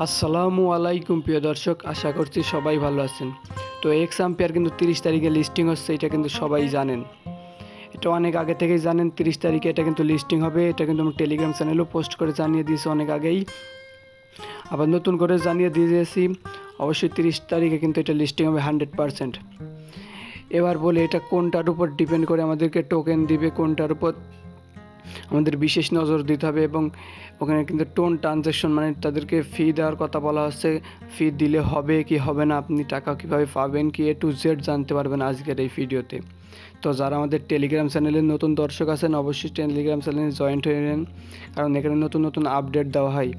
আসসালামু আলাইকুম প্রিয় দর্শক, আশা করছি সবাই ভালো আছেন। তো এক্স আম্পায়ার কিন্তু 30 তারিখে লিস্টিং হচ্ছে, এটা কিন্তু সবাই জানেন। এটা অনেক আগে থেকেই জানেন 30 তারিখে এটা কিন্তু লিস্টিং হবে। এটা কিন্তু আমার টেলিগ্রাম চ্যানেলেও পোস্ট করে জানিয়ে দিয়েছি অনেক আগেই, আবার নতুন করে জানিয়ে দিয়েছি। অবশ্যই 30 তারিখে কিন্তু এটা লিস্টিং হবে 100%। এবার বলে এটা কোনটার উপর ডিপেন্ড করে আমাদেরকে টোকেন দিবে, কোনটার উপর আমাদের বিশেষ নজর দিতে হবে। এবং ওখানে কিন্তু টোন ট্রানজ্যাকশন মানে তাদেরকে ফি দেওয়ার কথা বলা হচ্ছে। ফি দিলে হবে কি হবে না, আপনি টাকা কীভাবে পাবেন, কি A to Z জানতে পারবেন আজকের এই ভিডিওতে। তো যারা আমাদের টেলিগ্রাম চ্যানেলের নতুন দর্শক আছেন, অবশ্যই টেলিগ্রাম চ্যানেলে জয়েন্ট হয়ে নেন, কারণ এখানে নতুন নতুন আপডেট দেওয়া হয়।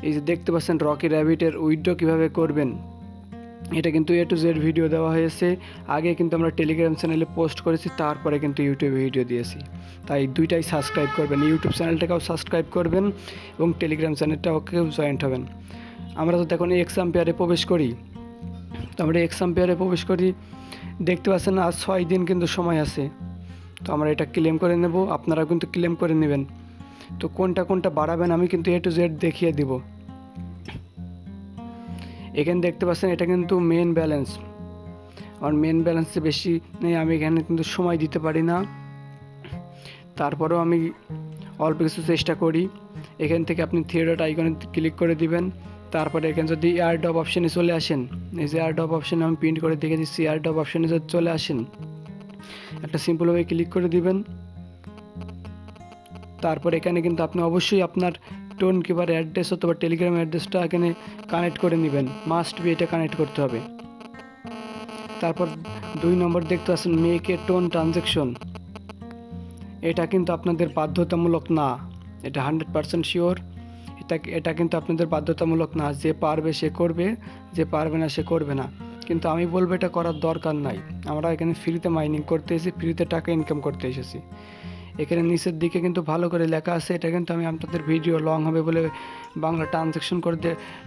এই যে দেখতে পাচ্ছেন রকি র্যাবিটের উইথড্র কীভাবে করবেন, এটা কিন্তু A to Z ভিডিও দেওয়া হয়েছে। আগে কিন্তু আমরা টেলিগ্রাম চ্যানেলে পোস্ট করেছি, তারপরে কিন্তু ইউটিউবে ভিডিও দিয়েছি। তাই দুইটাই সাবস্ক্রাইব করবেন, ইউটিউব চ্যানেলটাকেও সাবস্ক্রাইব করবেন এবং টেলিগ্রাম চ্যানেলটাকেও জয়েন্ট হবেন। আমরা তো দেখুন এক্স আম্পায়ারে প্রবেশ করি, তো আমরা এক্স আম্পায়ারে প্রবেশ করি, দেখতে পাচ্ছেন আজ 6 দিন কিন্তু সময় আছে। তো আমরা এটা ক্লেম করে নেব, আপনারাও কিন্তু ক্লেম করে নেবেন। তো কোনটা কোনটা বাড়াবেন আমি কিন্তু A to Z দেখিয়ে দিব। এখানে দেখতে পাচ্ছেন এটা কিন্তু মেন ব্যালেন্স, আর মেন ব্যালেন্সে বেশি নেই, আমি এখানে কিন্তু সময় দিতে পারি না, তারপরেও আমি অল্প কিছু চেষ্টা করি। এখান থেকে আপনি থ্রি ডট আইকনে ক্লিক করে দিবেন, তারপরে এখানে যদি এয়ারড্রপ অপশানে চলে আসেন, এই যে এয়ারড্রপ অপশানে আমি প্রিন্ট করে দেখে দিচ্ছি, এয়ারড্রপ অপশানে যদি চলে আসেন একটা সিম্পলভাবে ক্লিক করে দিবেন। তারপর এখানে কিন্তু আপনি অবশ্যই আপনার টোন কিপার অ্যাড্রেস অথবা টেলিগ্রাম অ্যাড্রেসটা এখানে কানেক্ট করে নেবেন, মাস্ট বি এটা কানেক্ট করতে হবে। তারপর 2 নম্বর দেখতে পাচ্ছেন মেক এ টোন ট্রানজ্যাকশন, এটা কিন্তু আপনাদের বাধ্যতামূলক না, এটা 100% শিওর। এটা কিন্তু আপনাদের বাধ্যতামূলক না, যে পারবে সে করবে, যে পারবে না সে করবে না। কিন্তু আমি বলবো এটা করার দরকার নাই, আমরা এখানে ফ্রিতে মাইনিং করতে এসেছি, ফ্রিতে টাকা ইনকাম করতে এসেছি। এখানে নিচের দিকে কিন্তু ভালো করে লেখা আছে, এটা কিন্তু আমি আপনাদের ভিডিও লং হবে বলে বাংলা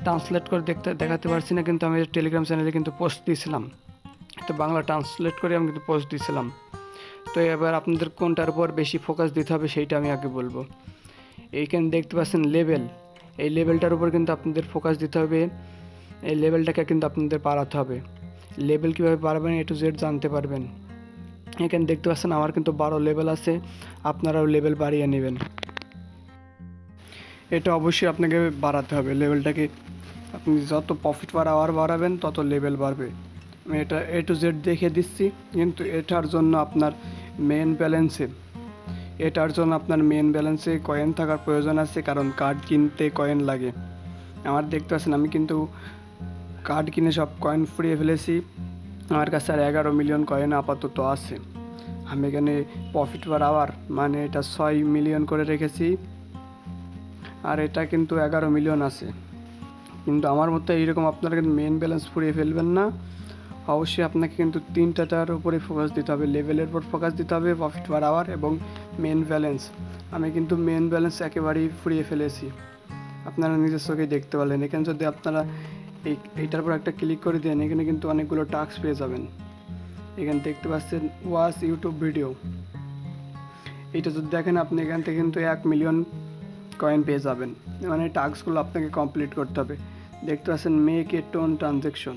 ট্রান্সলেট করে দেখাতে পারছি না, কিন্তু আমি টেলিগ্রাম চ্যানেলে কিন্তু পোস্ট দিয়েছিলাম, তো বাংলা ট্রান্সলেট করে আমি কিন্তু পোস্ট দিয়েছিলাম। তো এবার আপনাদের কোনটার উপর বেশি ফোকাস দিতে হবে সেইটা আমি আগে বলবো। এইখানে দেখতে পাচ্ছেন লেভেল, এই লেভেলটার উপর কিন্তু আপনাদের ফোকাস দিতে হবে, এই লেভেলটাকে কিন্তু আপনাদের বাড়াতে হবে। লেভেল কীভাবে বাড়াবেন A to Z জানতে পারবেন। এখানে দেখতে পাচ্ছেন আমার কিন্তু 12 লেভেল আছে, আপনারাও লেভেল বাড়িয়ে নেবেন। এটা অবশ্যই আপনাকে বাড়াতে হবে লেভেলটাকে, আপনি যত প্রফিট পার আওয়ার বাড়াবেন তত লেভেল বাড়বে। আমি এটা A to Z দেখে দিচ্ছি, কিন্তু এটার জন্য আপনার মেন ব্যালেন্সে কয়েন থাকার প্রয়োজন আছে, কারণ কার্ড কিনতে কয়েন লাগে। আমার দেখতে পাচ্ছেন আমি কিন্তু কার্ড কিনে সব কয়েন ফুরিয়ে ফেলেছি, আমার কাছে আর 11 মিলিয়ন কয়েন আপাতত আছে। আমি এখানে প্রফিট পার আওয়ার মানে এটা 6 মিলিয়ন করে রেখেছি, আর এটা কিন্তু 11 মিলিয়ন আছে। কিন্তু আমার মতে এইরকম আপনারা কিন্তু মেন ব্যালেন্স ফুরিয়ে ফেলবেন না, অবশ্যই আপনাকে কিন্তু 3টার উপরে ফোকাস দিতে হবে, লেভেলের উপর ফোকাস দিতে হবে, প্রফিট পার আওয়ার এবং মেন ব্যালেন্স। আমি কিন্তু মেন ব্যালেন্স একেবারেই ফুরিয়ে ফেলেছি, আপনারা নিজের চোখেই দেখতে পারলেন। এখানে যদি আপনারা এইটার উপর একটা ক্লিক করে দেন, এখানে কিন্তু অনেকগুলো টাস্ক পেয়ে যাবেন। এখানে দেখতে পাচ্ছেন ওয়াচ ইউটিউব ভিডিও, এইটা যদি দেখেন আপনি এখান থেকে কিন্তু 1 মিলিয়ন কয়েন পেয়ে যাবেন, মানে টাস্কগুলো আপনাকে কমপ্লিট করতে হবে। দেখতে পাচ্ছেন মেক এ টোন ট্রানজ্যাকশন,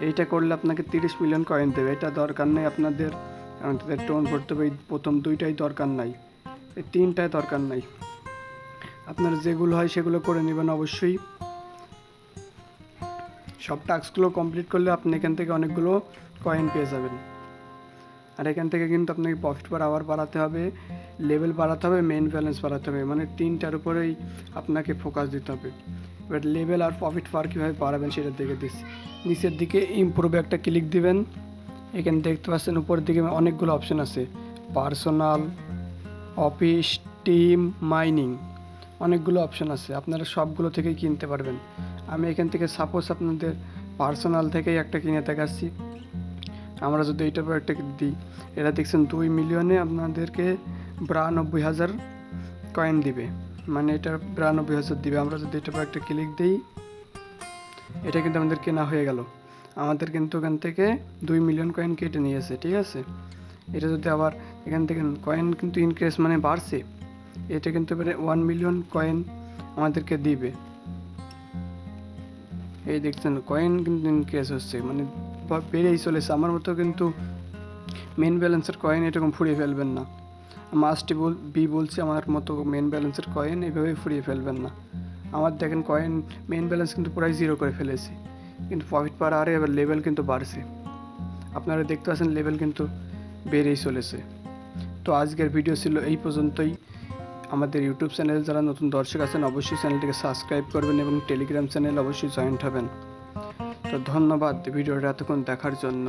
এইটা করলে আপনাকে 30 মিলিয়ন কয়েন দেবে। এটা দরকার নেই আপনাদের, কারণ তাদের টোন করতে হবে, প্রথম 2টাই দরকার নাই, এই 3টায় দরকার নাই। আপনার যেগুলো হয় সেগুলো করে নেবেন অবশ্যই। সব টাস্কগুলো কমপ্লিট করলে আপনি এখান থেকে অনেকগুলো কয়েন পেয়ে যাবেন। আর এখান থেকে কিন্তু আপনাকে প্রফিট পার আওয়ার বাড়াতে হবে, লেভেল বাড়াতে হবে, মেন ব্যালেন্স বাড়াতে হবে, মানে 3টার উপরেই আপনাকে ফোকাস দিতে হবে। এবার লেভেল আর প্রফিট পার কীভাবে বাড়াবেন সেটা দেখে দিচ্ছি। নিচের দিকে ইমপ্রুভে একটা ক্লিক দিবেন, এখানে দেখতে পাচ্ছেন উপরের দিকে অনেকগুলো অপশন আছে, পার্সোনাল, অফিস, টিম, মাইনিং, অনেকগুলো অপশন আছে, আপনারা সবগুলো থেকেই কিনতে পারবেন। আমি এখান থেকে সাপোজ আপনাদের পার্সোনাল থেকেই একটা কিনে দেখাচ্ছি। আমরা যদি এইটার পর একটা দিই, এটা দেখছেন 2 মিলিয়নে আপনাদেরকে 92,000 কয়েন দিবে, মানে এটা 92,000 দিবে। আমরা যদি এটার পর একটা ক্লিক দিই, এটা কিন্তু আমাদের কেনা হয়ে গেল, আমাদের কিন্তু এখান থেকে 2 মিলিয়ন কয়েন কেটে নিয়েছে, ঠিক আছে। এটা যদি আবার এখান থেকে কয়েন কিন্তু ইনক্রিজ মানে বাড়ছে, এটা কিন্তু এবারে 1 মিলিয়ন কয়েন আমাদেরকে দিবে। এই দেখছেন কয়েন কিন্তু ইনক্রিজ হচ্ছে, মানে বেড়েই চলেছে। আমার মতো কিন্তু মেন ব্যালেন্সের কয়েন এরকম ফুরিয়ে ফেলবেন না। মাস্ট বি বলছি, আমার মতো মেন ব্যালেন্সের কয়েন এইভাবে ফুরিয়ে ফেলবেন না। আমার দেখেন কয়েন মেন ব্যালেন্স কিন্তু পুরাই জিরো করে ফেলেছি, কিন্তু প্রফিট পার আরে এবার লেভেল কিন্তু বাড়ছে। আপনারা দেখতে পাচ্ছেন লেভেল কিন্তু বেড়েই চলেছে। তো আজকের ভিডিও ছিল এই পর্যন্তই। আমাদের ইউটিউব চ্যানেলে যারা নতুন দর্শক আছেন অবশ্যই চ্যানেলটিকে সাবস্ক্রাইব করবেন এবং টেলিগ্রাম চ্যানেল অবশ্যই জয়েন্ট হবেন। তো ধন্যবাদ ভিডিওটা এতক্ষণ দেখার জন্য।